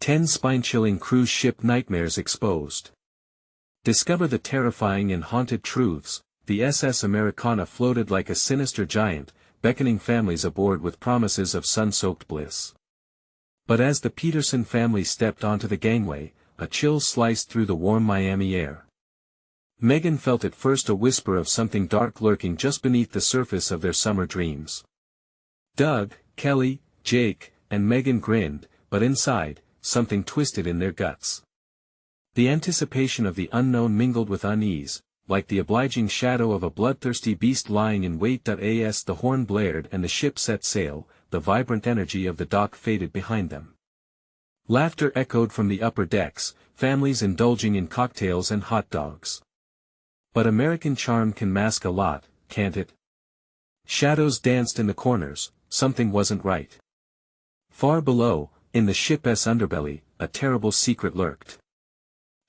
10 spine-chilling cruise ship nightmares exposed. Discover the terrifying and haunted truths. The SS Americana floated like a sinister giant, beckoning families aboard with promises of sun-soaked bliss. But as the Peterson family stepped onto the gangway, a chill sliced through the warm Miami air. Megan felt at first a whisper of something dark lurking just beneath the surface of their summer dreams. Doug, Kelly, Jake, and Megan grinned, but inside, something twisted in their guts. The anticipation of the unknown mingled with unease, like the obliging shadow of a bloodthirsty beast lying in wait. As the horn blared and the ship set sail, the vibrant energy of the dock faded behind them. Laughter echoed from the upper decks, families indulging in cocktails and hot dogs. But American charm can mask a lot, can't it? Shadows danced in the corners, something wasn't right. Far below, in the ship's underbelly, a terrible secret lurked.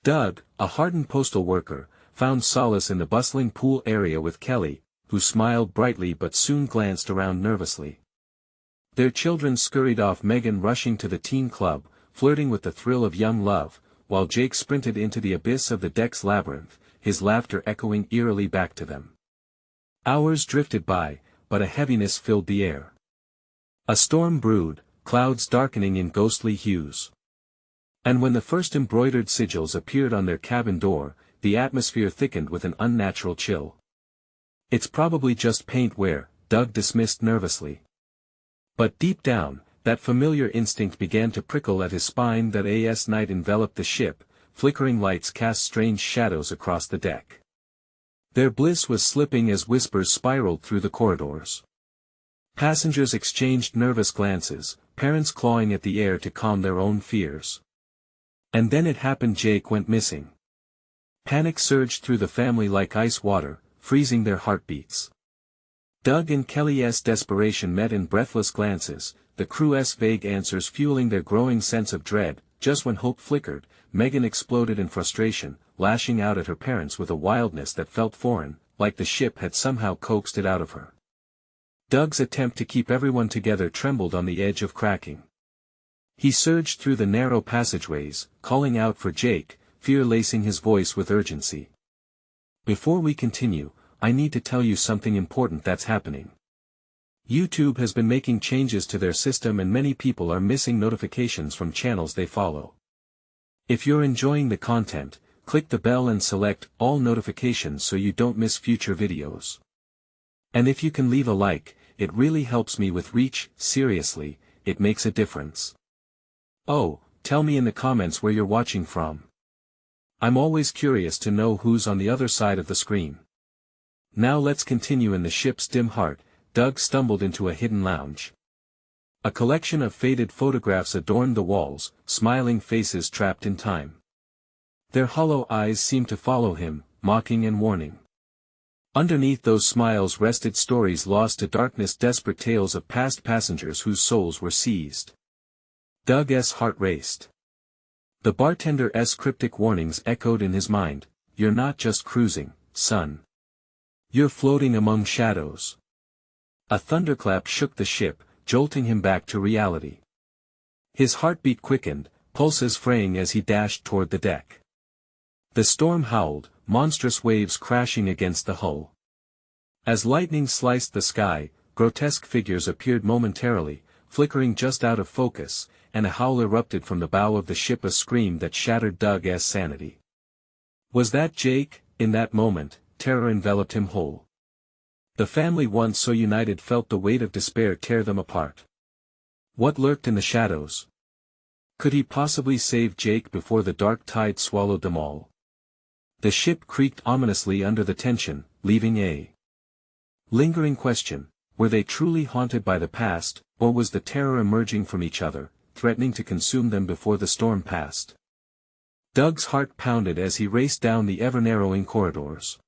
Doug, a hardened postal worker, found solace in the bustling pool area with Kelly, who smiled brightly but soon glanced around nervously. Their children scurried off, Megan rushing to the teen club, flirting with the thrill of young love, while Jake sprinted into the abyss of the deck's labyrinth, his laughter echoing eerily back to them. Hours drifted by, but a heaviness filled the air. A storm brewed, clouds darkening in ghostly hues. And when the first embroidered sigils appeared on their cabin door, the atmosphere thickened with an unnatural chill. "It's probably just paint wear," Doug dismissed nervously. But deep down, that familiar instinct began to prickle at his spine. As night enveloped the ship, flickering lights cast strange shadows across the deck. Their bliss was slipping as whispers spiraled through the corridors. Passengers exchanged nervous glances, parents clawing at the air to calm their own fears. And then it happened. Jake went missing. Panic surged through the family like ice water, freezing their heartbeats. Doug and Kelly's desperation met in breathless glances, the crew's vague answers fueling their growing sense of dread. Just when hope flickered, Megan exploded in frustration, lashing out at her parents with a wildness that felt foreign, like the ship had somehow coaxed it out of her. Doug's attempt to keep everyone together trembled on the edge of cracking. He surged through the narrow passageways, calling out for Jake, fear lacing his voice with urgency. "Before we continue, I need to tell you something important that's happening. YouTube has been making changes to their system and many people are missing notifications from channels they follow. If you're enjoying the content, click the bell and select all notifications so you don't miss future videos. And if you can leave a like, it really helps me with reach. Seriously, it makes a difference. Oh, tell me in the comments where you're watching from. I'm always curious to know who's on the other side of the screen." Now let's continue. In the ship's dim heart, Doug stumbled into a hidden lounge. A collection of faded photographs adorned the walls, smiling faces trapped in time. Their hollow eyes seemed to follow him, mocking and warning. Underneath those smiles rested stories lost to darkness, desperate tales of past passengers whose souls were seized. Doug's heart raced. The bartender's cryptic warnings echoed in his mind: "You're not just cruising, son. You're floating among shadows." A thunderclap shook the ship, jolting him back to reality. His heartbeat quickened, pulses fraying as he dashed toward the deck. The storm howled, monstrous waves crashing against the hull. As lightning sliced the sky, grotesque figures appeared momentarily, flickering just out of focus, and a howl erupted from the bow of the ship, a scream that shattered Doug's sanity. Was that Jake? In that moment, terror enveloped him whole. The family once so united felt the weight of despair tear them apart. What lurked in the shadows? Could he possibly save Jake before the dark tide swallowed them all? The ship creaked ominously under the tension, leaving a lingering question: were they truly haunted by the past, or was the terror emerging from each other, threatening to consume them before the storm passed? Doug's heart pounded as he raced down the ever-narrowing corridors.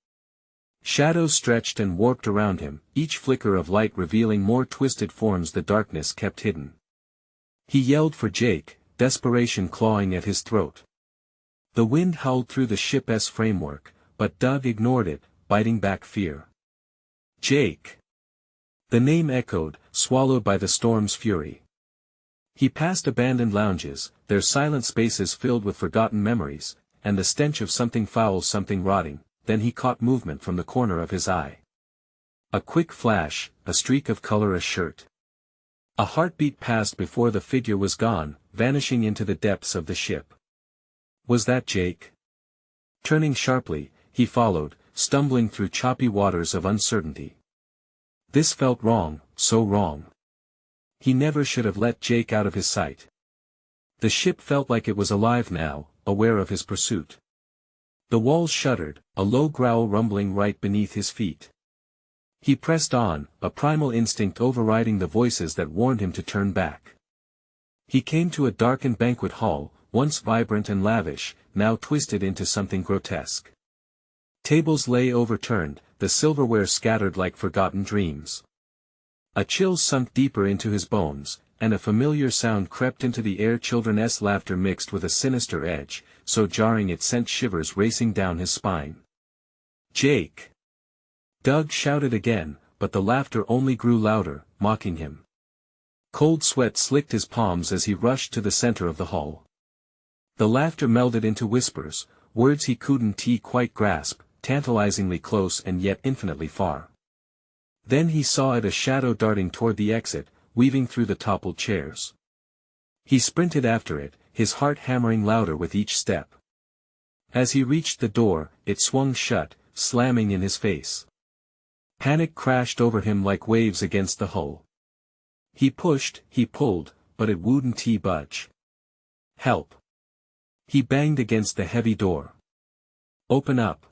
Shadows stretched and warped around him, each flicker of light revealing more twisted forms the darkness kept hidden. He yelled for Jake, desperation clawing at his throat. The wind howled through the ship's framework, but Doug ignored it, biting back fear. Jake! The name echoed, swallowed by the storm's fury. He passed abandoned lounges, their silent spaces filled with forgotten memories, and the stench of something foul, something rotting. Then he caught movement from the corner of his eye. A quick flash, a streak of color, a shirt. A heartbeat passed before the figure was gone, vanishing into the depths of the ship. Was that Jake? Turning sharply, he followed, stumbling through choppy waters of uncertainty. This felt wrong, so wrong. He never should have let Jake out of his sight. The ship felt like it was alive now, aware of his pursuit. The walls shuddered, a low growl rumbling right beneath his feet. He pressed on, a primal instinct overriding the voices that warned him to turn back. He came to a darkened banquet hall, once vibrant and lavish, now twisted into something grotesque. Tables lay overturned, the silverware scattered like forgotten dreams. A chill sunk deeper into his bones, and a familiar sound crept into the air. Children's laughter mixed with a sinister edge, so jarring it sent shivers racing down his spine. "Jake!" Doug shouted again, but the laughter only grew louder, mocking him. Cold sweat slicked his palms as he rushed to the center of the hall. The laughter melded into whispers, words he couldn't quite grasp, tantalizingly close and yet infinitely far. Then he saw it, a shadow darting toward the exit, weaving through the toppled chairs. He sprinted after it, his heart hammering louder with each step. As he reached the door, it swung shut, slamming in his face. Panic crashed over him like waves against the hull. He pushed, he pulled, but it wouldn't budge. "Help!" He banged against the heavy door. "Open up!"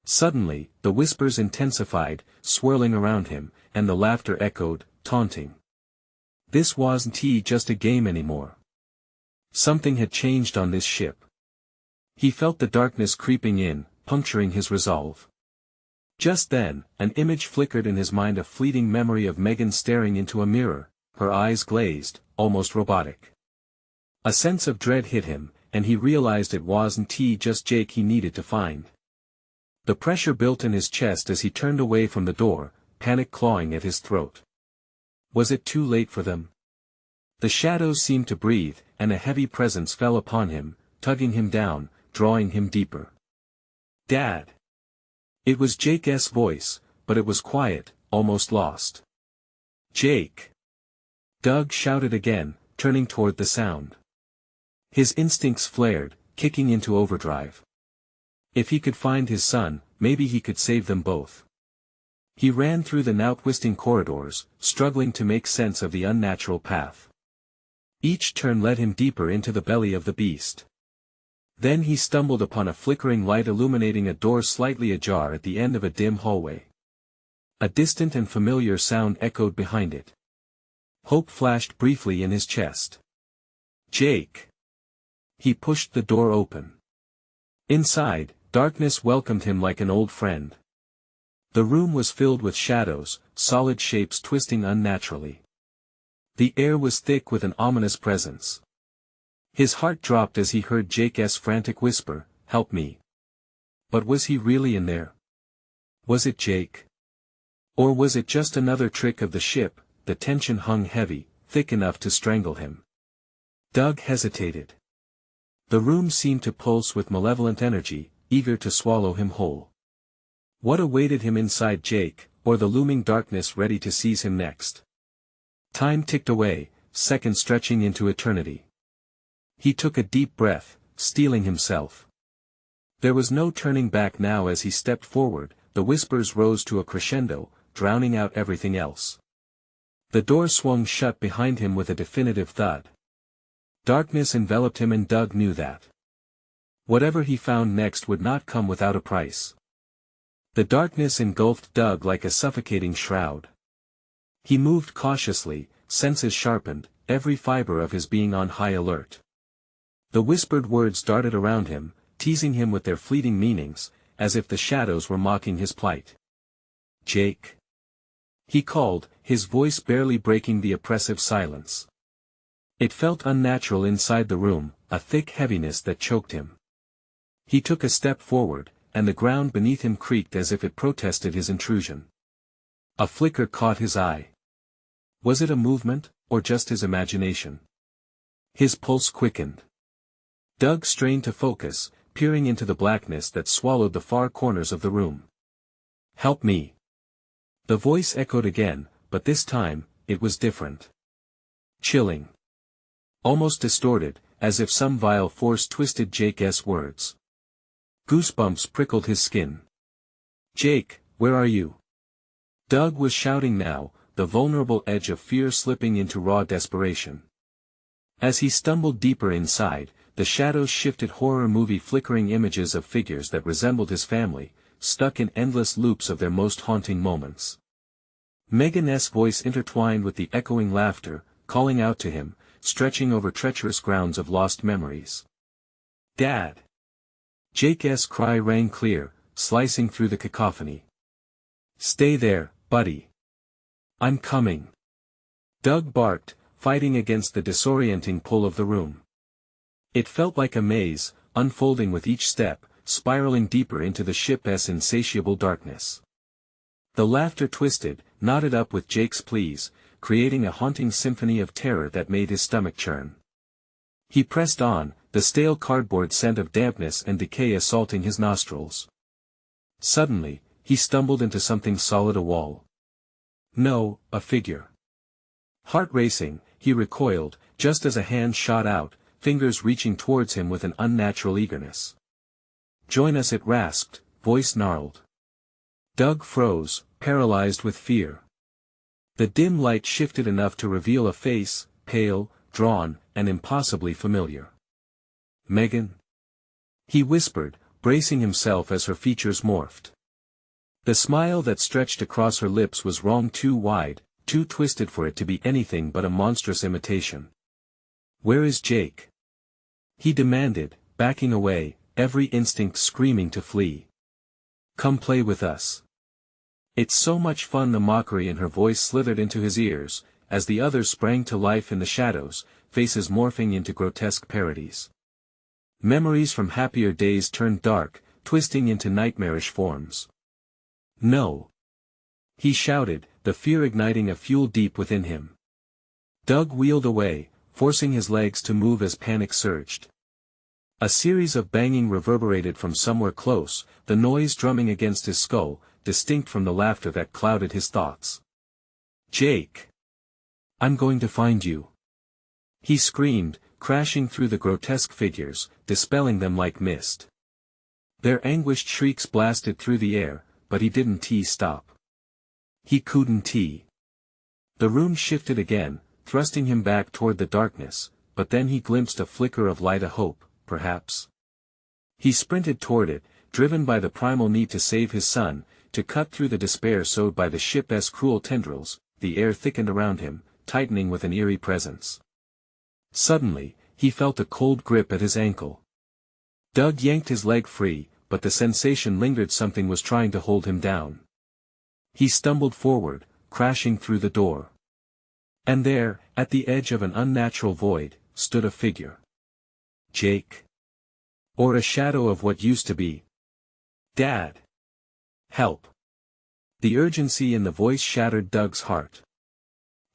Suddenly, the whispers intensified, swirling around him, and the laughter echoed, taunting. This wasn't just a game anymore. Something had changed on this ship. He felt the darkness creeping in, puncturing his resolve. Just then, an image flickered in his mind, a fleeting memory of Megan staring into a mirror, her eyes glazed, almost robotic. A sense of dread hit him, and he realized it wasn't just Jake he needed to find. The pressure built in his chest as he turned away from the door, panic clawing at his throat. Was it too late for them? The shadows seemed to breathe, and a heavy presence fell upon him, tugging him down, drawing him deeper. "Dad!" It was Jake's voice, but it was quiet, almost lost. "Jake!" Doug shouted again, turning toward the sound. His instincts flared, kicking into overdrive. If he could find his son, maybe he could save them both. He ran through the now twisting corridors, struggling to make sense of the unnatural path. Each turn led him deeper into the belly of the beast. Then he stumbled upon a flickering light illuminating a door slightly ajar at the end of a dim hallway. A distant and familiar sound echoed behind it. Hope flashed briefly in his chest. "Jake!" He pushed the door open. Inside, darkness welcomed him like an old friend. The room was filled with shadows, solid shapes twisting unnaturally. The air was thick with an ominous presence. His heart dropped as he heard Jake's frantic whisper, "Help me." But was he really in there? Was it Jake? Or was it just another trick of the ship? The tension hung heavy, thick enough to strangle him. Doug hesitated. The room seemed to pulse with malevolent energy, eager to swallow him whole. What awaited him inside Jake, or the looming darkness ready to seize him next? Time ticked away, seconds stretching into eternity. He took a deep breath, steeling himself. There was no turning back now. As he stepped forward, the whispers rose to a crescendo, drowning out everything else. The door swung shut behind him with a definitive thud. Darkness enveloped him, and Doug knew that. Whatever he found next would not come without a price. The darkness engulfed Doug like a suffocating shroud. He moved cautiously, senses sharpened, every fiber of his being on high alert. The whispered words darted around him, teasing him with their fleeting meanings, as if the shadows were mocking his plight. "Jake!" he called, his voice barely breaking the oppressive silence. It felt unnatural inside the room, a thick heaviness that choked him. He took a step forward, and the ground beneath him creaked as if it protested his intrusion. A flicker caught his eye. Was it a movement, or just his imagination? His pulse quickened. Doug strained to focus, peering into the blackness that swallowed the far corners of the room. "Help me." The voice echoed again, but this time, it was different. Chilling. Almost distorted, as if some vile force twisted Jake's words. Goosebumps prickled his skin. "Jake, where are you?" Doug was shouting now, the vulnerable edge of fear slipping into raw desperation. As he stumbled deeper inside, the shadows shifted horror movie flickering images of figures that resembled his family, stuck in endless loops of their most haunting moments. Megan's voice intertwined with the echoing laughter, calling out to him, stretching over treacherous grounds of lost memories. "Dad!" Jake's cry rang clear, slicing through the cacophony. "Stay there, buddy. I'm coming." Doug barked, fighting against the disorienting pull of the room. It felt like a maze, unfolding with each step, spiraling deeper into the ship's insatiable darkness. The laughter twisted, knotted up with Jake's pleas, creating a haunting symphony of terror that made his stomach churn. He pressed on, the stale cardboard scent of dampness and decay assaulting his nostrils. Suddenly, he stumbled into something solid, a wall. No, a figure. Heart racing, he recoiled, just as a hand shot out, fingers reaching towards him with an unnatural eagerness. "Join us," it rasped, voice gnarled. Doug froze, paralyzed with fear. The dim light shifted enough to reveal a face, pale, drawn, and impossibly familiar. "Megan?" he whispered, bracing himself as her features morphed. The smile that stretched across her lips was wrong, too wide, too twisted for it to be anything but a monstrous imitation. "Where is Jake?" he demanded, backing away, every instinct screaming to flee. "Come play with us." "It's so much fun." The mockery in her voice slithered into his ears, as the others sprang to life in the shadows, faces morphing into grotesque parodies. Memories from happier days turned dark, twisting into nightmarish forms. "No!" he shouted, the fear igniting a fuel deep within him. Doug wheeled away, forcing his legs to move as panic surged. A series of banging reverberated from somewhere close, the noise drumming against his skull, distinct from the laughter that clouded his thoughts. "Jake! I'm going to find you!" he screamed, crashing through the grotesque figures, dispelling them like mist. Their anguished shrieks blasted through the air, but he didn't stop. He couldn't. The room shifted again, thrusting him back toward the darkness, but then he glimpsed a flicker of light, a hope, perhaps. He sprinted toward it, driven by the primal need to save his son, to cut through the despair sowed by the ship's cruel tendrils. The air thickened around him, tightening with an eerie presence. Suddenly, he felt a cold grip at his ankle. Doug yanked his leg free, but the sensation lingered. Something was trying to hold him down. He stumbled forward, crashing through the door. And there, at the edge of an unnatural void, stood a figure. Jake? Or a shadow of what used to be? Dad! Help! The urgency in the voice shattered Doug's heart.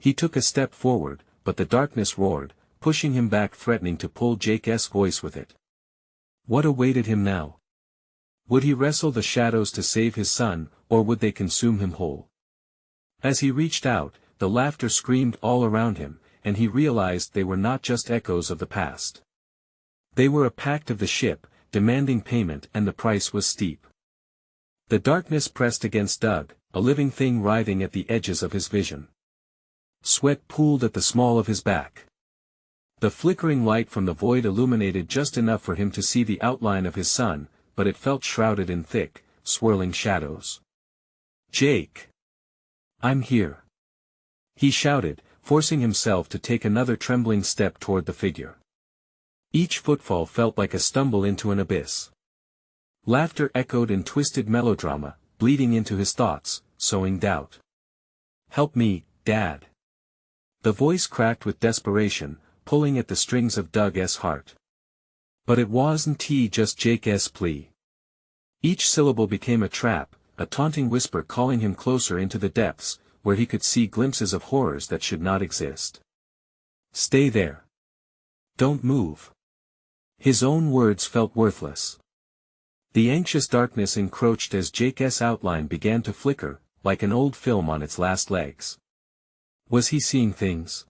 He took a step forward, but the darkness roared, pushing him back, threatening to pull Jake's voice with it. What awaited him now? Would he wrestle the shadows to save his son, or would they consume him whole? As he reached out, the laughter screamed all around him, and he realized they were not just echoes of the past. They were a pact of the ship, demanding payment, and the price was steep. The darkness pressed against Doug, a living thing writhing at the edges of his vision. Sweat pooled at the small of his back. The flickering light from the void illuminated just enough for him to see the outline of his son, but it felt shrouded in thick, swirling shadows. Jake! I'm here! He shouted, forcing himself to take another trembling step toward the figure. Each footfall felt like a stumble into an abyss. Laughter echoed in twisted melodrama, bleeding into his thoughts, sowing doubt. Help me, Dad! The voice cracked with desperation, pulling at the strings of Doug's heart. But it wasn't just Jake's plea. Each syllable became a trap, a taunting whisper calling him closer into the depths, where he could see glimpses of horrors that should not exist. Stay there. Don't move. His own words felt worthless. The anxious darkness encroached as Jake's outline began to flicker, like an old film on its last legs. Was he seeing things?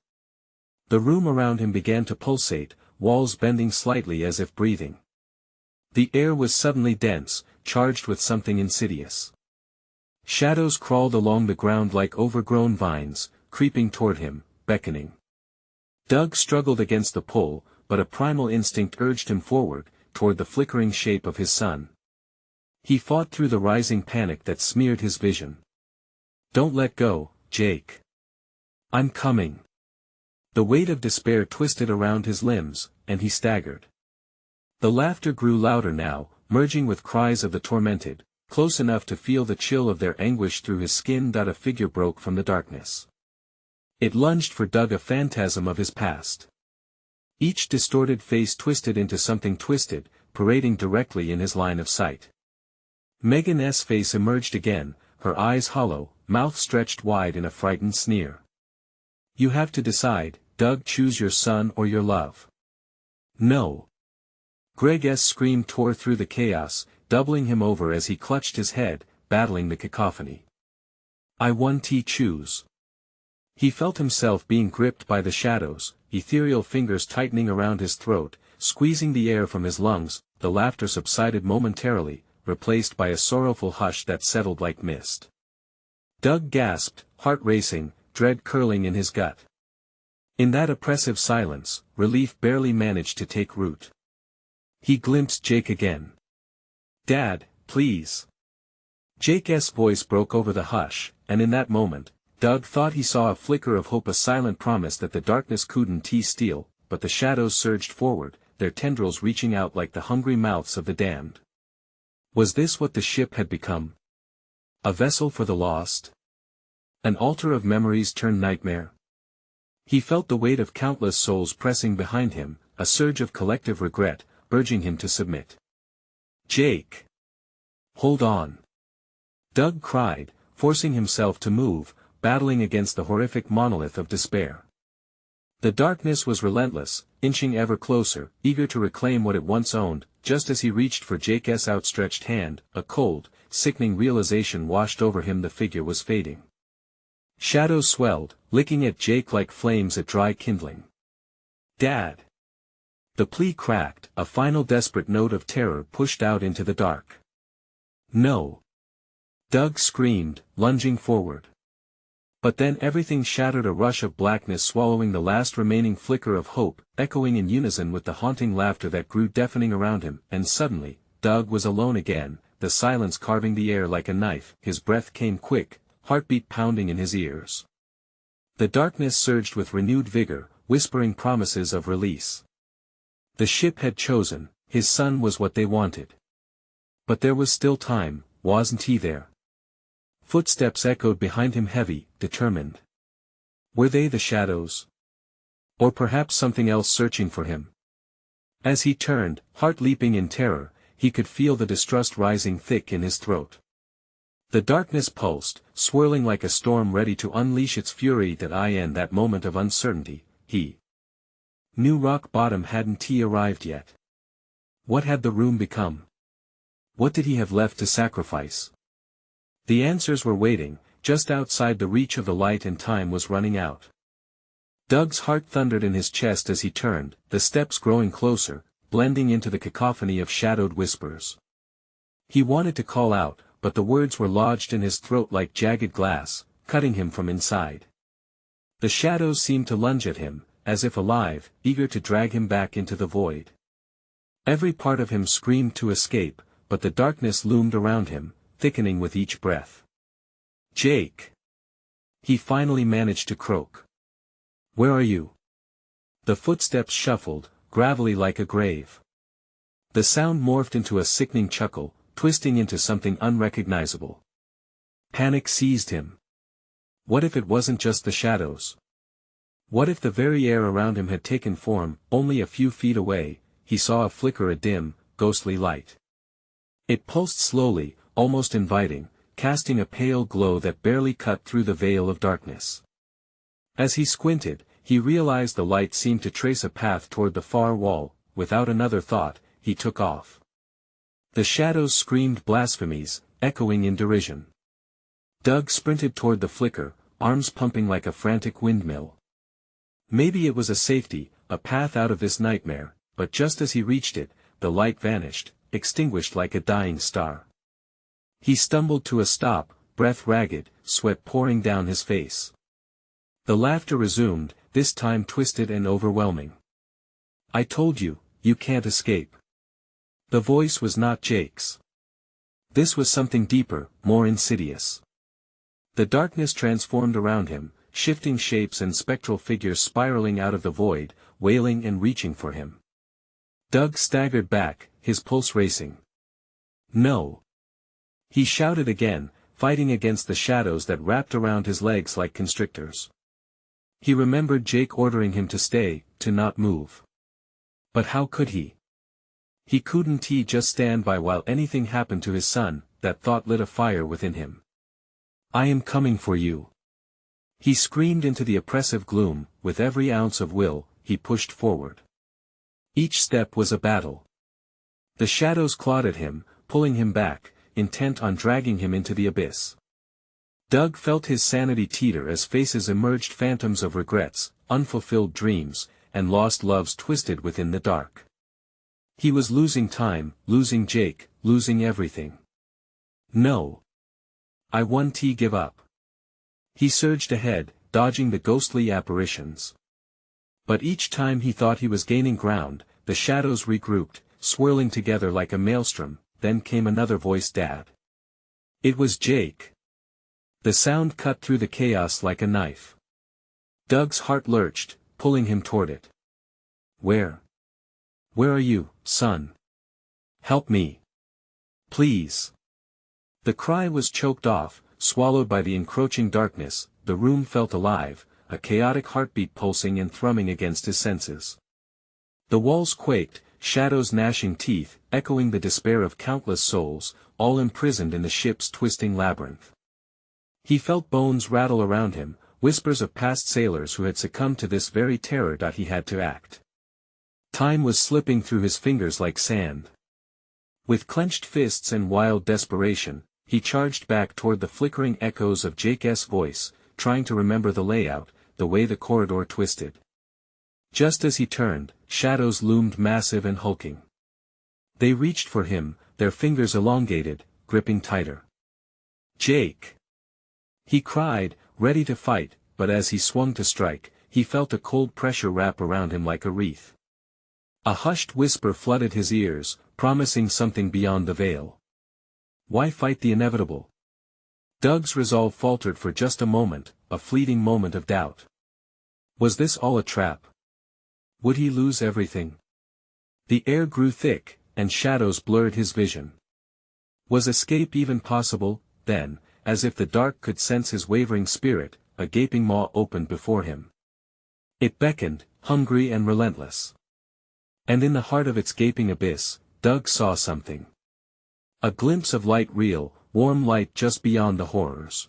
The room around him began to pulsate, walls bending slightly as if breathing. The air was suddenly dense, charged with something insidious. Shadows crawled along the ground like overgrown vines, creeping toward him, beckoning. Doug struggled against the pull, but a primal instinct urged him forward, toward the flickering shape of his son. He fought through the rising panic that smeared his vision. Don't let go, Jake. I'm coming. The weight of despair twisted around his limbs, and he staggered. The laughter grew louder now, merging with cries of the tormented, close enough to feel the chill of their anguish through his skin. A figure broke from the darkness. It lunged for Doug, a phantasm of his past. Each distorted face twisted into something twisted, parading directly in his line of sight. Megan's face emerged again, her eyes hollow, mouth stretched wide in a frightened sneer. You have to decide, Doug. Choose your son or your love. No. Greg's scream tore through the chaos, doubling him over as he clutched his head, battling the cacophony. I want to choose. He felt himself being gripped by the shadows, ethereal fingers tightening around his throat, squeezing the air from his lungs. The laughter subsided momentarily, replaced by a sorrowful hush that settled like mist. Doug gasped, heart racing, dread curling in his gut. In that oppressive silence, relief barely managed to take root. He glimpsed Jake again. Dad, please. Jake's voice broke over the hush, and in that moment, Doug thought he saw a flicker of hope, a silent promise that the darkness couldn't steal. But the shadows surged forward, their tendrils reaching out like the hungry mouths of the damned. Was this what the ship had become? A vessel for the lost? An altar of memories turned nightmare? He felt the weight of countless souls pressing behind him, a surge of collective regret, urging him to submit. Jake! Hold on! Doug cried, forcing himself to move, battling against the horrific monolith of despair. The darkness was relentless, inching ever closer, eager to reclaim what it once owned. Just as he reached for Jake's outstretched hand, a cold, sickening realization washed over him. The figure was fading. Shadows swelled, licking at Jake like flames at dry kindling. Dad! The plea cracked, a final desperate note of terror pushed out into the dark. No! Doug screamed, lunging forward. But then everything shattered, a rush of blackness swallowing the last remaining flicker of hope, echoing in unison with the haunting laughter that grew deafening around him. And suddenly, Doug was alone again, the silence carving the air like a knife. His breath came quick, heartbeat pounding in his ears. The darkness surged with renewed vigor, whispering promises of release. The ship had chosen, his son was what they wanted. But there was still time, wasn't he there? Footsteps echoed behind him, heavy, determined. Were they the shadows? Or perhaps something else searching for him? As he turned, heart leaping in terror, he could feel the distrust rising thick in his throat. The darkness pulsed, swirling like a storm ready to unleash its fury. In that moment of uncertainty, he knew rock bottom hadn't arrived yet. What had the room become? What did he have left to sacrifice? The answers were waiting, just outside the reach of the light, and time was running out. Doug's heart thundered in his chest as he turned, the steps growing closer, blending into the cacophony of shadowed whispers. He wanted to call out, but the words were lodged in his throat like jagged glass, cutting him from inside. The shadows seemed to lunge at him, as if alive, eager to drag him back into the void. Every part of him screamed to escape, but the darkness loomed around him, thickening with each breath. Jake! He finally managed to croak. Where are you? The footsteps shuffled, gravelly like a grave. The sound morphed into a sickening chuckle, twisting into something unrecognizable. Panic seized him. What if it wasn't just the shadows? What if the very air around him had taken form? Only a few feet away, he saw a flicker, a dim, ghostly light. It pulsed slowly, almost inviting, casting a pale glow that barely cut through the veil of darkness. As he squinted, he realized the light seemed to trace a path toward the far wall. Without another thought, he took off. The shadows screamed blasphemies, echoing in derision. Doug sprinted toward the flicker, arms pumping like a frantic windmill. Maybe it was a safety, a path out of this nightmare, but just as he reached it, the light vanished, extinguished like a dying star. He stumbled to a stop, breath ragged, sweat pouring down his face. The laughter resumed, this time twisted and overwhelming. "I told you, you can't escape." The voice was not Jake's. This was something deeper, more insidious. The darkness transformed around him, shifting shapes and spectral figures spiraling out of the void, wailing and reaching for him. Doug staggered back, his pulse racing. "No!" He shouted again, fighting against the shadows that wrapped around his legs like constrictors. He remembered Jake ordering him to stay, to not move. But how could he? He couldn't just stand by while anything happened to his son. That thought lit a fire within him. "I am coming for you." He screamed into the oppressive gloom, with every ounce of will, he pushed forward. Each step was a battle. The shadows clawed at him, pulling him back, intent on dragging him into the abyss. Doug felt his sanity teeter as faces emerged, phantoms of regrets, unfulfilled dreams, and lost loves twisted within the dark. He was losing time, losing Jake, losing everything. "No. I won't give up." He surged ahead, dodging the ghostly apparitions. But each time he thought he was gaining ground, the shadows regrouped, swirling together like a maelstrom. Then came another voice, "Dad." It was Jake. The sound cut through the chaos like a knife. Doug's heart lurched, pulling him toward it. Where are you, son? Help me. Please." The cry was choked off, swallowed by the encroaching darkness. The room felt alive, a chaotic heartbeat pulsing and thrumming against his senses. The walls quaked, shadows gnashing teeth, echoing the despair of countless souls, all imprisoned in the ship's twisting labyrinth. He felt bones rattle around him, whispers of past sailors who had succumbed to this very terror. He had to act. Time was slipping through his fingers like sand. With clenched fists and wild desperation, he charged back toward the flickering echoes of Jake's voice, trying to remember the layout, the way the corridor twisted. Just as he turned, shadows loomed massive and hulking. They reached for him, their fingers elongated, gripping tighter. "Jake!" he cried, ready to fight, but as he swung to strike, he felt a cold pressure wrap around him like a wreath. A hushed whisper flooded his ears, promising something beyond the veil. Why fight the inevitable? Doug's resolve faltered for just a moment, a fleeting moment of doubt. Was this all a trap? Would he lose everything? The air grew thick, and shadows blurred his vision. Was escape even possible? Then, as if the dark could sense his wavering spirit, a gaping maw opened before him. It beckoned, hungry and relentless. And in the heart of its gaping abyss, Doug saw something. A glimpse of light, real, warm light just beyond the horrors.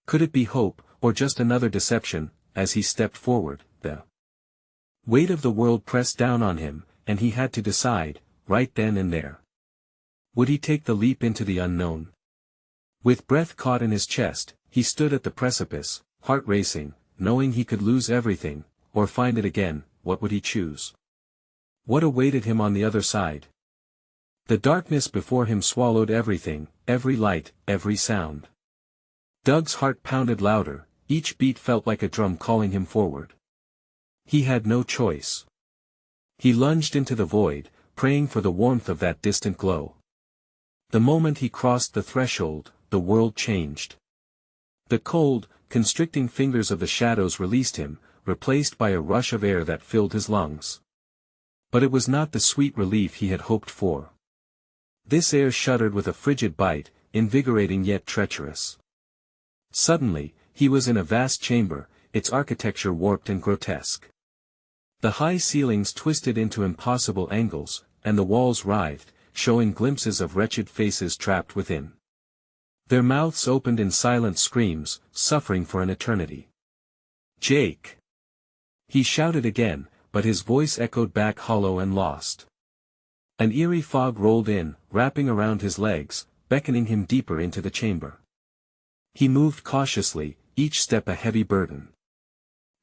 Could it be hope, or just another deception? As he stepped forward, the weight of the world pressed down on him, and he had to decide, right then and there. Would he take the leap into the unknown? With breath caught in his chest, he stood at the precipice, heart racing, knowing he could lose everything, or find it again. What would he choose? What awaited him on the other side? The darkness before him swallowed everything, every light, every sound. Doug's heart pounded louder, each beat felt like a drum calling him forward. He had no choice. He lunged into the void, praying for the warmth of that distant glow. The moment he crossed the threshold, the world changed. The cold, constricting fingers of the shadows released him, replaced by a rush of air that filled his lungs. But it was not the sweet relief he had hoped for. This air shuddered with a frigid bite, invigorating yet treacherous. Suddenly, he was in a vast chamber, its architecture warped and grotesque. The high ceilings twisted into impossible angles, and the walls writhed, showing glimpses of wretched faces trapped within. Their mouths opened in silent screams, suffering for an eternity. "Jake!" He shouted again, but his voice echoed back hollow and lost. An eerie fog rolled in, wrapping around his legs, beckoning him deeper into the chamber. He moved cautiously, each step a heavy burden.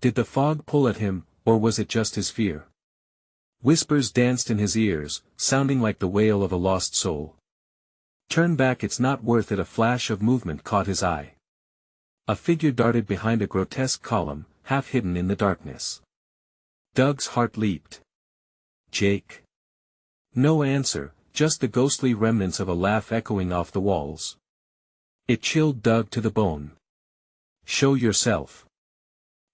Did the fog pull at him, or was it just his fear? Whispers danced in his ears, sounding like the wail of a lost soul. "Turn back, it's not worth it." A flash of movement caught his eye. A figure darted behind a grotesque column, half hidden in the darkness. Doug's heart leaped. Jake. No answer, just the ghostly remnants of a laugh echoing off the walls. It chilled Doug to the bone. "Show yourself."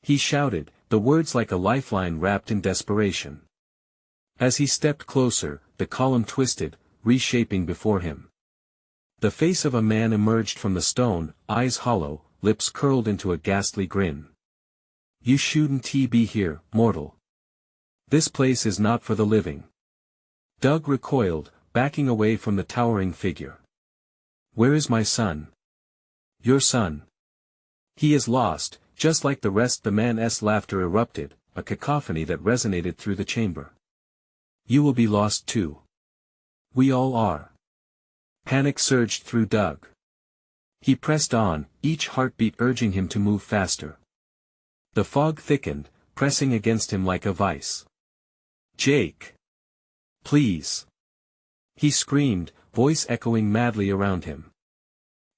He shouted, the words like a lifeline wrapped in desperation. As he stepped closer, the column twisted, reshaping before him. The face of a man emerged from the stone, eyes hollow, lips curled into a ghastly grin. "You shouldn't be here, mortal. This place is not for the living." Doug recoiled, backing away from the towering figure. "Where is my son?" "Your son. He is lost, just like the rest." The man's laughter erupted, a cacophony that resonated through the chamber. "You will be lost too. We all are." Panic surged through Doug. He pressed on, each heartbeat urging him to move faster. The fog thickened, pressing against him like a vice. "Jake! Please!" he screamed, voice echoing madly around him.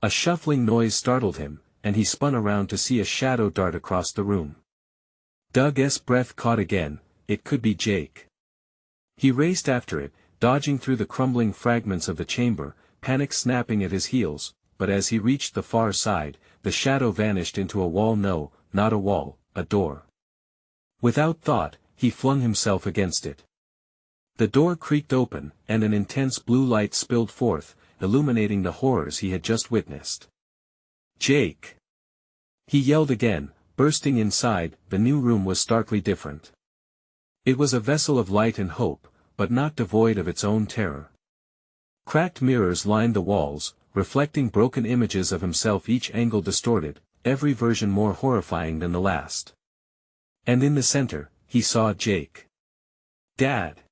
A shuffling noise startled him, and he spun around to see a shadow dart across the room. Doug's breath caught again. It could be Jake. He raced after it, dodging through the crumbling fragments of the chamber, panic snapping at his heels, but as he reached the far side, the shadow vanished into a wall. No, not a wall, a door. Without thought, he flung himself against it. The door creaked open, and an intense blue light spilled forth, illuminating the horrors he had just witnessed. "Jake!" he yelled again, bursting inside. The new room was starkly different. It was a vessel of light and hope, but not devoid of its own terror. Cracked mirrors lined the walls, reflecting broken images of himself, each angle distorted, every version more horrifying than the last. And in the center, he saw Jake. "Dad!"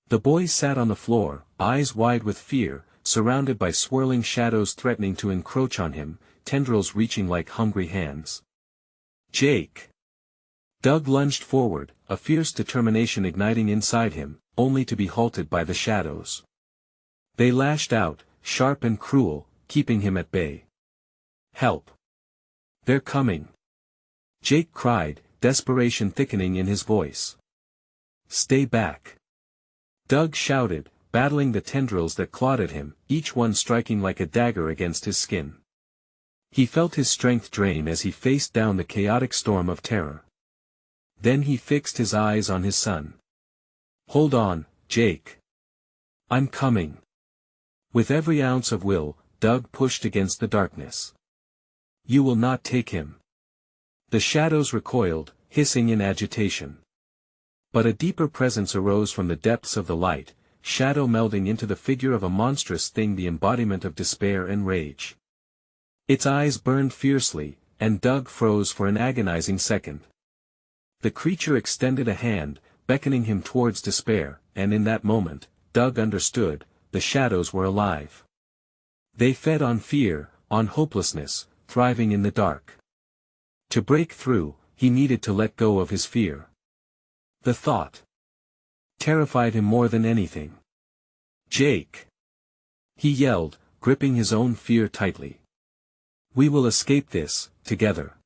The boy sat on the floor, eyes wide with fear, surrounded by swirling shadows threatening to encroach on him, tendrils reaching like hungry hands. "Jake!" Doug lunged forward, a fierce determination igniting inside him, only to be halted by the shadows. They lashed out, sharp and cruel, keeping him at bay. "Help! They're coming!" Jake cried, desperation thickening in his voice. "Stay back!" Doug shouted, battling the tendrils that clawed at him, each one striking like a dagger against his skin. He felt his strength drain as he faced down the chaotic storm of terror. Then he fixed his eyes on his son. "Hold on, Jake. I'm coming." With every ounce of will, Doug pushed against the darkness. "You will not take him." The shadows recoiled, hissing in agitation. But a deeper presence arose from the depths of the light, shadow melding into the figure of a monstrous thing, the embodiment of despair and rage. Its eyes burned fiercely, and Doug froze for an agonizing second. The creature extended a hand, beckoning him towards despair, and in that moment, Doug understood, the shadows were alive. They fed on fear, on hopelessness, thriving in the dark. To break through, he needed to let go of his fear. The thought terrified him more than anything. "Jake!" he yelled, gripping his own fear tightly. "We will escape this, together."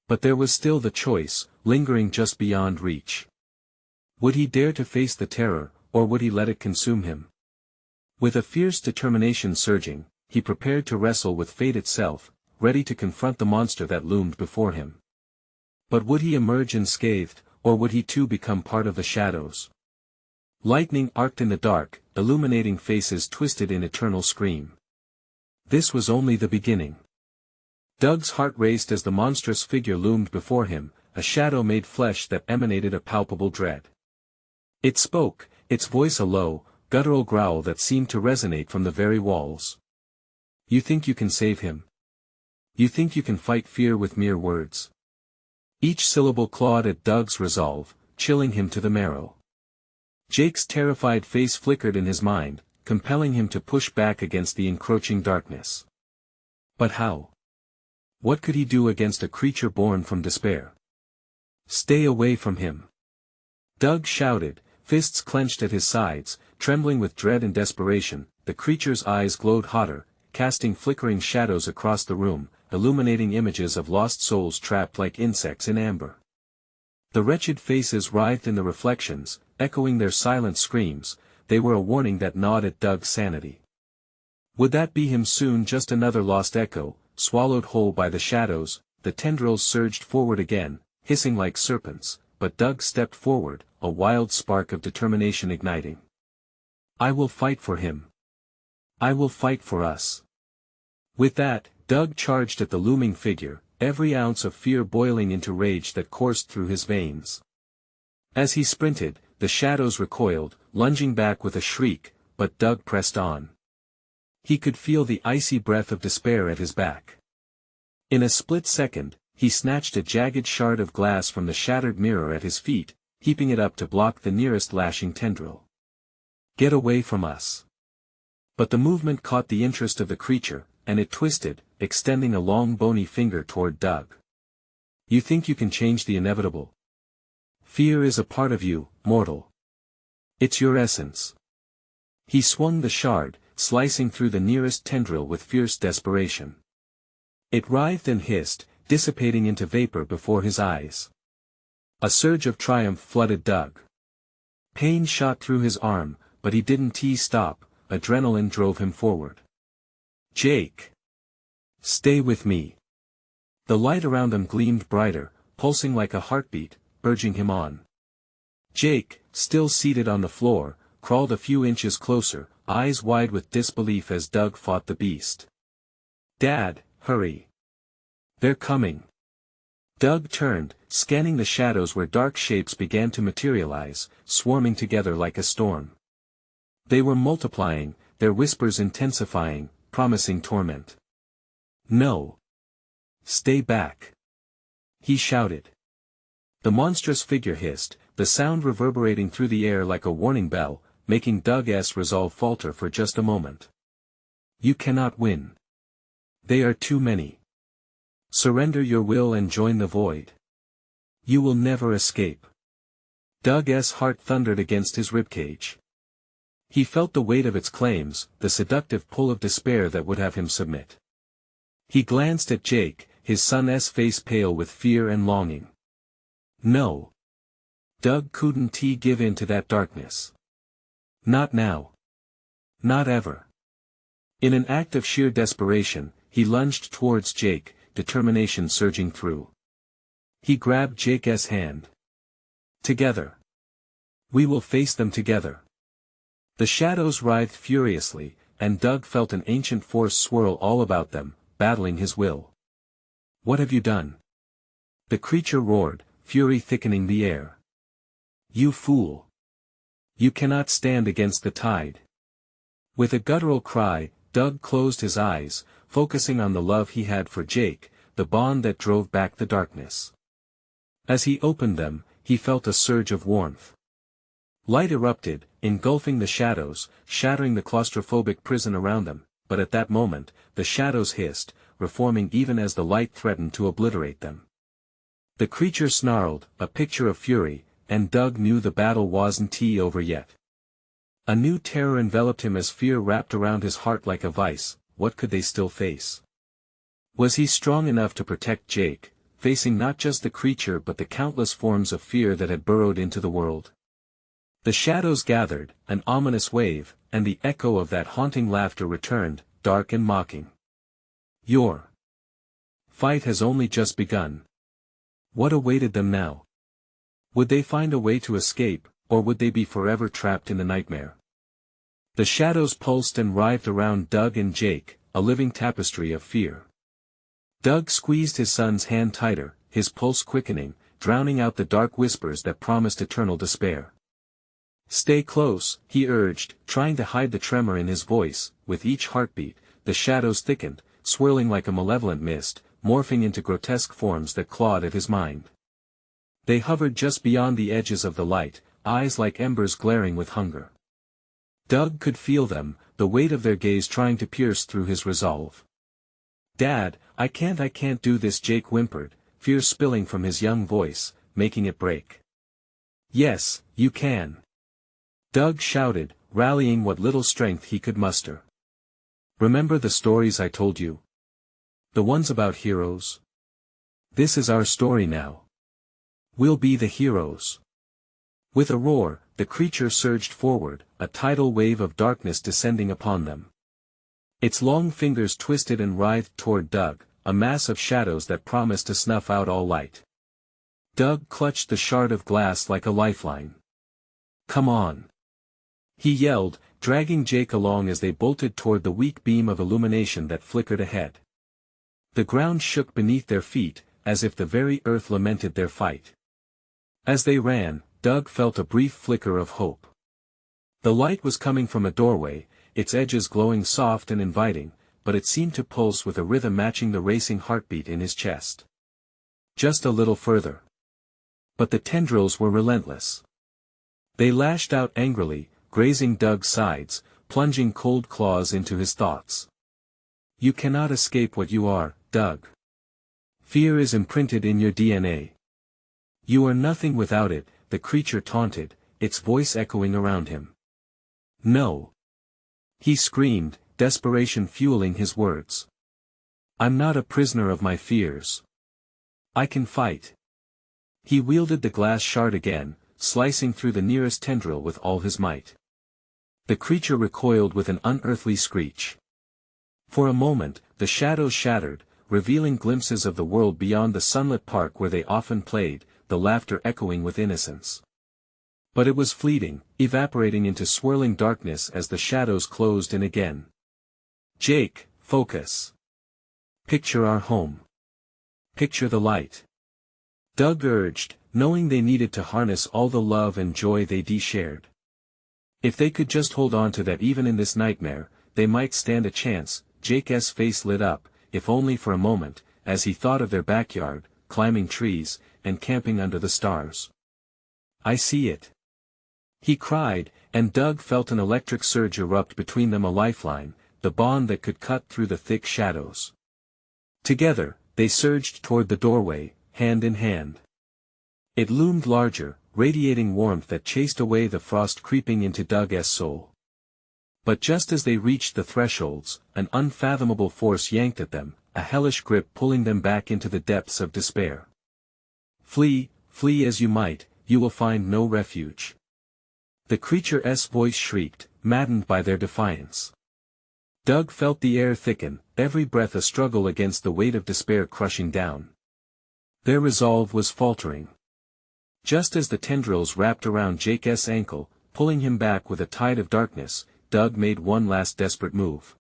But there was still the choice, lingering just beyond reach. Would he dare to face the terror, or would he let it consume him? With a fierce determination surging, he prepared to wrestle with fate itself, ready to confront the monster that loomed before him. But would he emerge unscathed, or would he too become part of the shadows? Lightning arced in the dark, illuminating faces twisted in eternal scream. This was only the beginning. Doug's heart raced as the monstrous figure loomed before him, a shadow made flesh that emanated a palpable dread. It spoke, its voice a low, guttural growl that seemed to resonate from the very walls. "You think you can save him? You think you can fight fear with mere words? Each syllable clawed at Doug's resolve, chilling him to the marrow. Jake's terrified face flickered in his mind, compelling him to push back against the encroaching darkness. But how? What could he do against a creature born from despair? Stay away from him! Doug shouted, fists clenched at his sides, trembling with dread and desperation. The creature's eyes glowed hotter, casting flickering shadows across the room, illuminating images of lost souls trapped like insects in amber. The wretched faces writhed in the reflections, echoing their silent screams. They were a warning that gnawed at Doug's sanity. Would that be him soon? Just another lost echo, swallowed whole by the shadows. The tendrils surged forward again, hissing like serpents, but Doug stepped forward, a wild spark of determination igniting. I will fight for him. I will fight for us. With that, Doug charged at the looming figure, every ounce of fear boiling into rage that coursed through his veins. As he sprinted, the shadows recoiled, lunging back with a shriek, but Doug pressed on. He could feel the icy breath of despair at his back. In a split second, he snatched a jagged shard of glass from the shattered mirror at his feet, heaping it up to block the nearest lashing tendril. Get away from us! But the movement caught the interest of the creature, and it twisted, extending a long bony finger toward Doug. You think you can change the inevitable? Fear is a part of you, mortal. It's your essence. He swung the shard, slicing through the nearest tendril with fierce desperation. It writhed and hissed, dissipating into vapor before his eyes. A surge of triumph flooded Doug. Pain shot through his arm, but he didn't stop. Adrenaline drove him forward. Jake! Stay with me! The light around them gleamed brighter, pulsing like a heartbeat, urging him on. Jake, still seated on the floor, crawled a few inches closer, eyes wide with disbelief as Doug fought the beast. Dad, hurry! They're coming! Doug turned, scanning the shadows where dark shapes began to materialize, swarming together like a storm. They were multiplying, their whispers intensifying, promising torment. No! Stay back! He shouted. The monstrous figure hissed, the sound reverberating through the air like a warning bell, making Doug's resolve falter for just a moment. You cannot win. They are too many. Surrender your will and join the void. You will never escape. Doug's heart thundered against his ribcage. He felt the weight of its claims, the seductive pull of despair that would have him submit. He glanced at Jake, his son's face pale with fear and longing. No. Doug couldn't give in to that darkness. Not now. Not ever. In an act of sheer desperation, he lunged towards Jake, determination surging through. He grabbed Jake's hand. Together. We will face them together. The shadows writhed furiously, and Doug felt an ancient force swirl all about them, battling his will. What have you done? The creature roared, fury thickening the air. You fool! You cannot stand against the tide. With a guttural cry, Doug closed his eyes, focusing on the love he had for Jake, the bond that drove back the darkness. As he opened them, he felt a surge of warmth. Light erupted, engulfing the shadows, shattering the claustrophobic prison around them, but at that moment, the shadows hissed, reforming even as the light threatened to obliterate them. The creature snarled, a picture of fury, and Doug knew the battle wasn't over yet. A new terror enveloped him as fear wrapped around his heart like a vice. What could they still face? Was he strong enough to protect Jake, facing not just the creature but the countless forms of fear that had burrowed into the world? The shadows gathered, an ominous wave, and the echo of that haunting laughter returned, dark and mocking. Your fight has only just begun. What awaited them now? Would they find a way to escape, or would they be forever trapped in the nightmare? The shadows pulsed and writhed around Doug and Jake, a living tapestry of fear. Doug squeezed his son's hand tighter, his pulse quickening, drowning out the dark whispers that promised eternal despair. Stay close, he urged, trying to hide the tremor in his voice. With each heartbeat, the shadows thickened, swirling like a malevolent mist, morphing into grotesque forms that clawed at his mind. They hovered just beyond the edges of the light, eyes like embers glaring with hunger. Doug could feel them, the weight of their gaze trying to pierce through his resolve. "Dad, I can't do this," Jake whimpered, fear spilling from his young voice, making it break. "Yes, you can," Doug shouted, rallying what little strength he could muster. "Remember the stories I told you? The ones about heroes? This is our story now. We'll be the heroes." With a roar, the creature surged forward, a tidal wave of darkness descending upon them. Its long fingers twisted and writhed toward Doug, a mass of shadows that promised to snuff out all light. Doug clutched the shard of glass like a lifeline. "Come on!" he yelled, dragging Jake along as they bolted toward the weak beam of illumination that flickered ahead. The ground shook beneath their feet, as if the very earth lamented their fight. As they ran, Doug felt a brief flicker of hope. The light was coming from a doorway, its edges glowing soft and inviting, but it seemed to pulse with a rhythm matching the racing heartbeat in his chest. Just a little further. But the tendrils were relentless. They lashed out angrily, grazing Doug's sides, plunging cold claws into his thoughts. "You cannot escape what you are, Doug. Fear is imprinted in your DNA. You are nothing without it," the creature taunted, its voice echoing around him. "No," he screamed, desperation fueling his words. "I'm not a prisoner of my fears. I can fight." He wielded the glass shard again, slicing through the nearest tendril with all his might. The creature recoiled with an unearthly screech. For a moment, the shadows shattered, revealing glimpses of the world beyond the sunlit park where they often played, the laughter echoing with innocence. But it was fleeting, evaporating into swirling darkness as the shadows closed in again. "Jake, focus. Picture our home. Picture the light," Doug urged, knowing they needed to harness all the love and joy they shared. If they could just hold on to that even in this nightmare, they might stand a chance. Jake's face lit up, if only for a moment, as he thought of their backyard, climbing trees, and camping under the stars. "I see it," he cried, and Doug felt an electric surge erupt between them, a lifeline, the bond that could cut through the thick shadows. Together, they surged toward the doorway, hand in hand. It loomed larger, radiating warmth that chased away the frost creeping into Doug's soul. But just as they reached the thresholds, an unfathomable force yanked at them, a hellish grip pulling them back into the depths of despair. "Flee, flee as you might, you will find no refuge," the creature's voice shrieked, maddened by their defiance. Doug felt the air thicken, every breath a struggle against the weight of despair crushing down. Their resolve was faltering. Just as the tendrils wrapped around Jake's ankle, pulling him back with a tide of darkness, Doug made one last desperate move.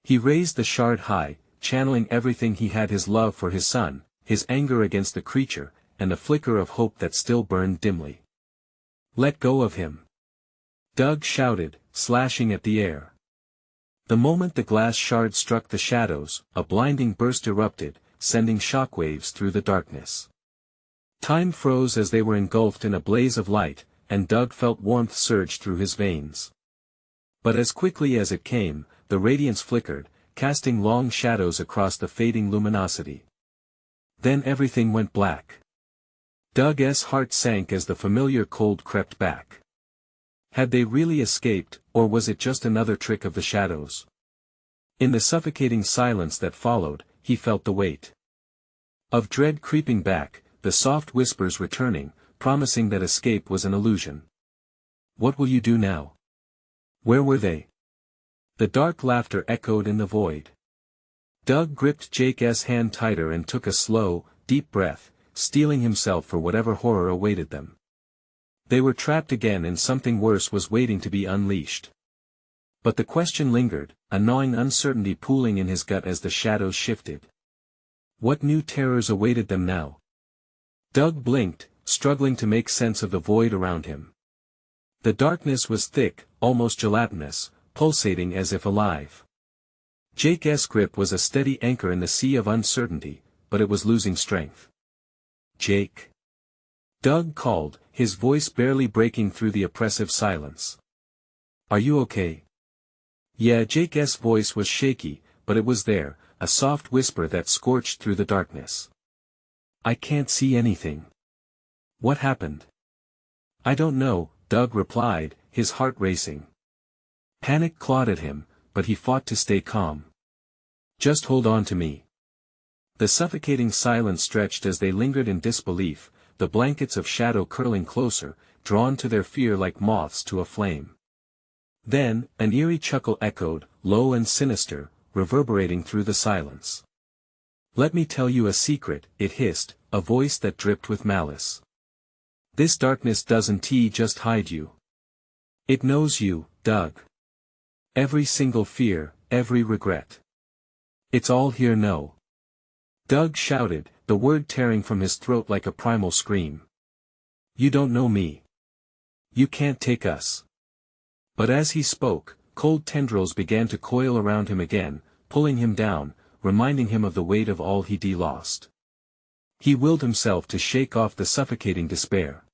He raised the shard high, channeling everything he had, his love for his son, his anger against the creature, and a flicker of hope that still burned dimly. "Let go of him!" Doug shouted, slashing at the air. The moment the glass shard struck the shadows, a blinding burst erupted, sending shockwaves through the darkness. Time froze as they were engulfed in a blaze of light, and Doug felt warmth surge through his veins. But as quickly as it came, the radiance flickered, casting long shadows across the fading luminosity. Then everything went black. Doug's heart sank as the familiar cold crept back. Had they really escaped, or was it just another trick of the shadows? In the suffocating silence that followed, he felt the weight of dread creeping back, the soft whispers returning, promising that escape was an illusion. "What will you do now? Where were they?" The dark laughter echoed in the void. Doug gripped Jake's hand tighter and took a slow, deep breath, steeling himself for whatever horror awaited them. They were trapped again, and something worse was waiting to be unleashed. But the question lingered, a gnawing uncertainty pooling in his gut as the shadows shifted. What new terrors awaited them now? Doug blinked, struggling to make sense of the void around him. The darkness was thick, almost gelatinous, pulsating as if alive. Jake's grip was a steady anchor in the sea of uncertainty, but it was losing strength. "Jake." Doug called, his voice barely breaking through the oppressive silence. "Are you okay?" Yeah, Jake's voice was shaky, but it was there, a soft whisper that scorched through the darkness. "I can't see anything." "What happened?" "I don't know," Doug replied, his heart racing. Panic clawed at him, but he fought to stay calm. "Just hold on to me." The suffocating silence stretched as they lingered in disbelief, the blankets of shadow curling closer, drawn to their fear like moths to a flame. Then, an eerie chuckle echoed, low and sinister, reverberating through the silence. "Let me tell you a secret," it hissed, a voice that dripped with malice. "This darkness doesn't just hide you. It knows you, Doug. Every single fear, every regret. It's all here now." Doug shouted, the word tearing from his throat like a primal scream. "You don't know me. You can't take us." But as he spoke, cold tendrils began to coil around him again, pulling him down, reminding him of the weight of all he'd lost. He willed himself to shake off the suffocating despair.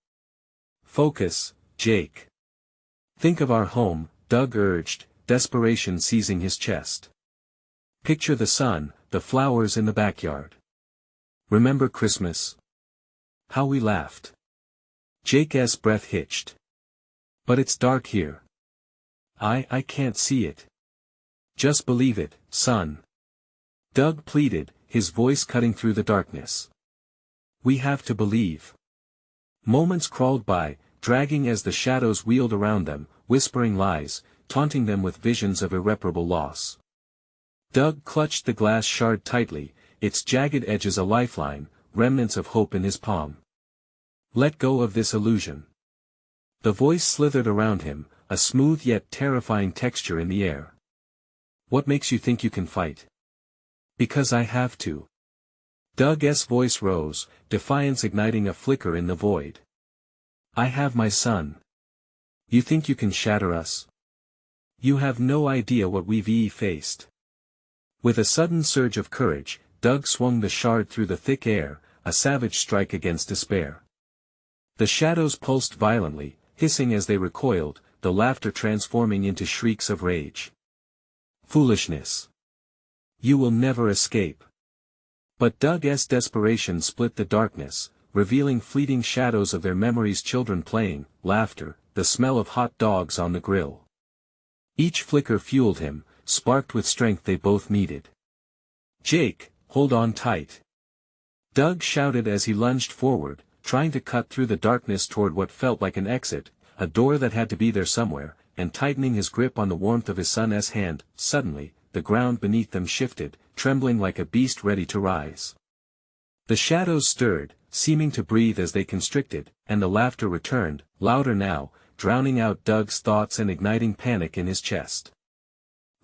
"Focus, Jake. Think of our home," Doug urged, desperation seizing his chest. "Picture the sun, the flowers in the backyard. Remember Christmas? How we laughed." Jake's breath hitched. "But it's dark here. I can't see it." "Just believe it, son." Doug pleaded, his voice cutting through the darkness. "We have to believe." Moments crawled by, dragging as the shadows wheeled around them, whispering lies, taunting them with visions of irreparable loss. Doug clutched the glass shard tightly, its jagged edges a lifeline, remnants of hope in his palm. "Let go of this illusion." The voice slithered around him, a smooth yet terrifying texture in the air. "What makes you think you can fight?" "Because I have to." Doug's voice rose, defiance igniting a flicker in the void. "I have my son. You think you can shatter us? You have no idea what we've faced." With a sudden surge of courage, Doug swung the shard through the thick air, a savage strike against despair. The shadows pulsed violently, hissing as they recoiled, the laughter transforming into shrieks of rage. "Foolishness. You will never escape." But Doug's desperation split the darkness, revealing fleeting shadows of their memories, children playing, laughter, the smell of hot dogs on the grill. Each flicker fueled him, sparked with strength they both needed. "Jake, hold on tight." Doug shouted as he lunged forward, trying to cut through the darkness toward what felt like an exit, a door that had to be there somewhere, and tightening his grip on the warmth of his son's hand. Suddenly, the ground beneath them shifted, trembling like a beast ready to rise. The shadows stirred, seeming to breathe as they constricted, and the laughter returned, louder now, drowning out Doug's thoughts and igniting panic in his chest.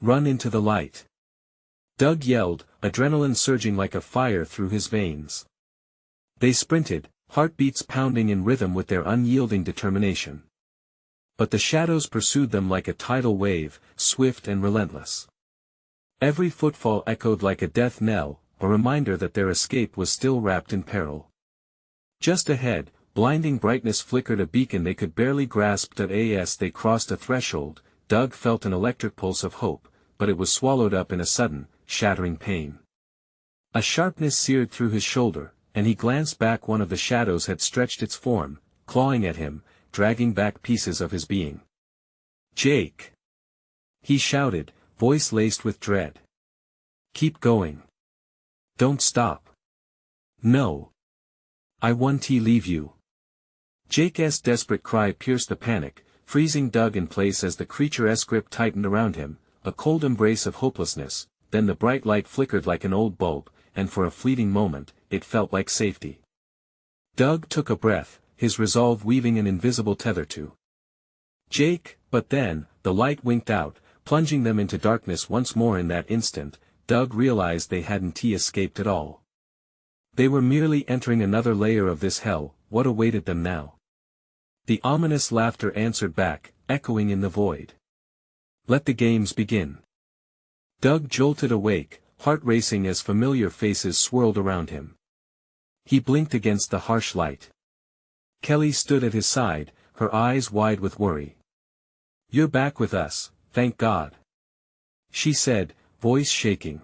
"Run into the light!" Doug yelled, adrenaline surging like a fire through his veins. They sprinted, heartbeats pounding in rhythm with their unyielding determination. But the shadows pursued them like a tidal wave, swift and relentless. Every footfall echoed like a death knell, a reminder that their escape was still wrapped in peril. Just ahead, blinding brightness flickered, a beacon they could barely grasp. As they crossed a threshold, Doug felt an electric pulse of hope, but it was swallowed up in a sudden, shattering pain. A sharpness seared through his shoulder, and he glanced back. One of the shadows had stretched its form, clawing at him, dragging back pieces of his being. "Jake!" he shouted, voice laced with dread. "Keep going. Don't stop. No. I won't leave you." Jake's desperate cry pierced the panic, freezing Doug in place as the creature's grip tightened around him, a cold embrace of hopelessness. Then the bright light flickered like an old bulb, and for a fleeting moment, it felt like safety. Doug took a breath, his resolve weaving an invisible tether to Jake, but then, the light winked out, plunging them into darkness once more. In that instant, Doug realized they hadn't escaped at all. They were merely entering another layer of this hell. What awaited them now? The ominous laughter answered back, echoing in the void. "Let the games begin." Doug jolted awake, heart racing as familiar faces swirled around him. He blinked against the harsh light. Kelly stood at his side, her eyes wide with worry. "You're back with us, thank God," she said, voice shaking.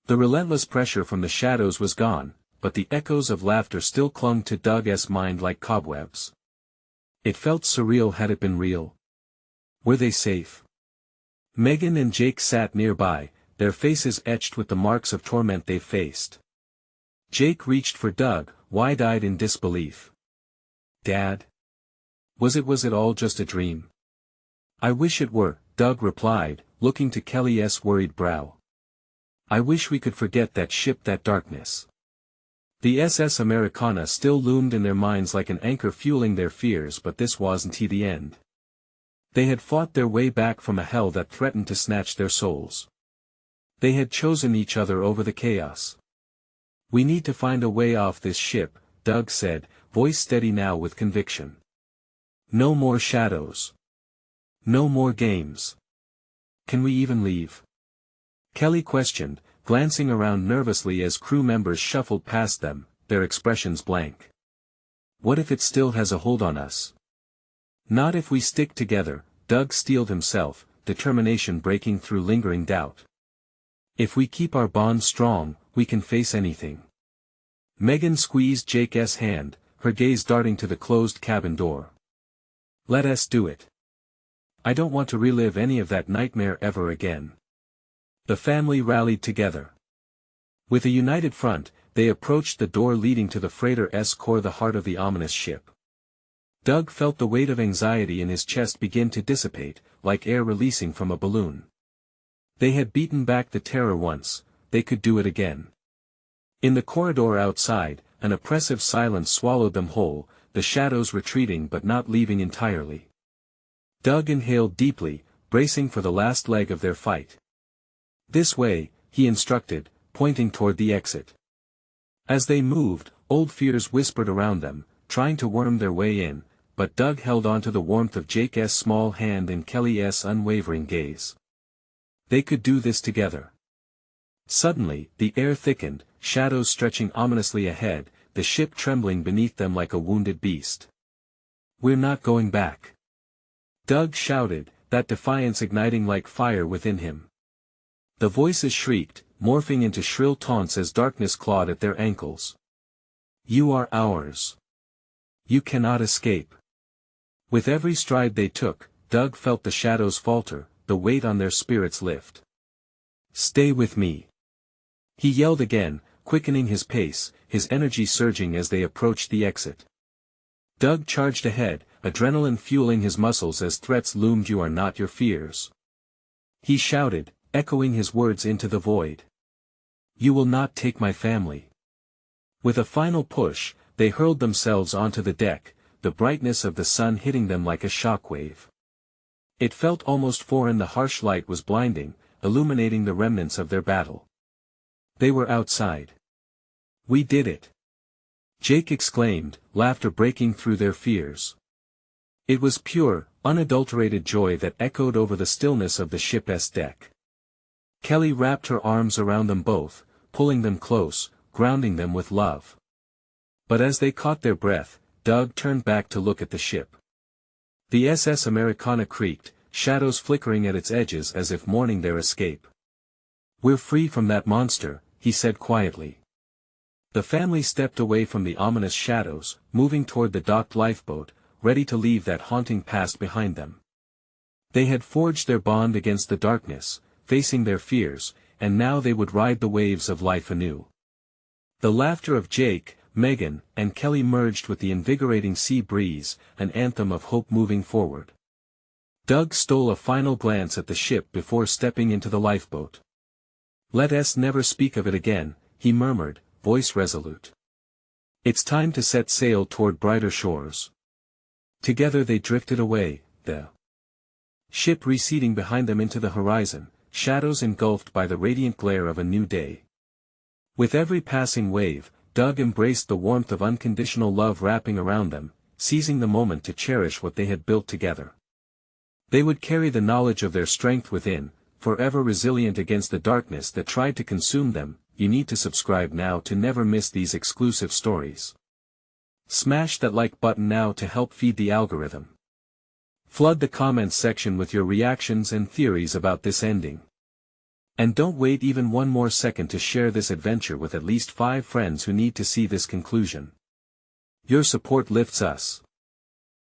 The relentless pressure from the shadows was gone, but the echoes of laughter still clung to Doug's mind like cobwebs. It felt surreal had it been real. Were they safe? Megan and Jake sat nearby, their faces etched with the marks of torment they faced. Jake reached for Doug, wide-eyed in disbelief. "Dad? Was it all just a dream?" "I wish it were," Doug replied, looking to Kelly's worried brow. "I wish we could forget that ship, that darkness." The SS Americana still loomed in their minds like an anchor fueling their fears, but this wasn't the end. They had fought their way back from a hell that threatened to snatch their souls. They had chosen each other over the chaos. "We need to find a way off this ship," Doug said, voice steady now with conviction. "No more shadows. No more games. Can we even leave?" Kelly questioned, glancing around nervously as crew members shuffled past them, their expressions blank. "What if it still has a hold on us?" "Not if we stick together," Doug steeled himself, determination breaking through lingering doubt. "If we keep our bond strong, we can face anything." Megan squeezed Jake's hand, her gaze darting to the closed cabin door. "Let us do it. I don't want to relive any of that nightmare ever again." The family rallied together. With a united front, they approached the door leading to the freighter's core, the heart of the ominous ship. Doug felt the weight of anxiety in his chest begin to dissipate, like air releasing from a balloon. They had beaten back the terror once, they could do it again. In the corridor outside, an oppressive silence swallowed them whole, the shadows retreating but not leaving entirely. Doug inhaled deeply, bracing for the last leg of their fight. "This way," he instructed, pointing toward the exit. As they moved, old fears whispered around them, trying to worm their way in, but Doug held on to the warmth of Jake's small hand and Kelly's unwavering gaze. They could do this together. Suddenly, the air thickened, shadows stretching ominously ahead, the ship trembling beneath them like a wounded beast. "We're not going back," Doug shouted, that defiance igniting like fire within him. The voices shrieked, morphing into shrill taunts as darkness clawed at their ankles. "You are ours. You cannot escape." With every stride they took, Doug felt the shadows falter, the weight on their spirits lift. "Stay with me," he yelled again, quickening his pace, his energy surging as they approached the exit. Doug charged ahead, adrenaline fueling his muscles as threats loomed. "You are not your fears," he shouted, echoing his words into the void. "You will not take my family." With a final push, they hurled themselves onto the deck, the brightness of the sun hitting them like a shockwave. It felt almost foreign, the harsh light was blinding, illuminating the remnants of their battle. They were outside. "We did it!" Jake exclaimed, laughter breaking through their fears. It was pure, unadulterated joy that echoed over the stillness of the ship's deck. Kelly wrapped her arms around them both, pulling them close, grounding them with love. But as they caught their breath, Doug turned back to look at the ship. The SS Americana creaked, shadows flickering at its edges as if mourning their escape. "We're free from that monster," he said quietly. The family stepped away from the ominous shadows, moving toward the docked lifeboat, ready to leave that haunting past behind them. They had forged their bond against the darkness, facing their fears, and now they would ride the waves of life anew. The laughter of Jake, Megan, and Kelly merged with the invigorating sea breeze, an anthem of hope moving forward. Doug stole a final glance at the ship before stepping into the lifeboat. "Let us never speak of it again," he murmured, voice resolute. "It's time to set sail toward brighter shores." Together they drifted away, the ship receding behind them into the horizon, shadows engulfed by the radiant glare of a new day. With every passing wave, Doug embraced the warmth of unconditional love wrapping around them, seizing the moment to cherish what they had built together. They would carry the knowledge of their strength within, forever resilient against the darkness that tried to consume them. You need to subscribe now to never miss these exclusive stories. Smash that like button now to help feed the algorithm. Flood the comments section with your reactions and theories about this ending. And don't wait even one more second to share this adventure with at least 5 friends who need to see this conclusion. Your support lifts us.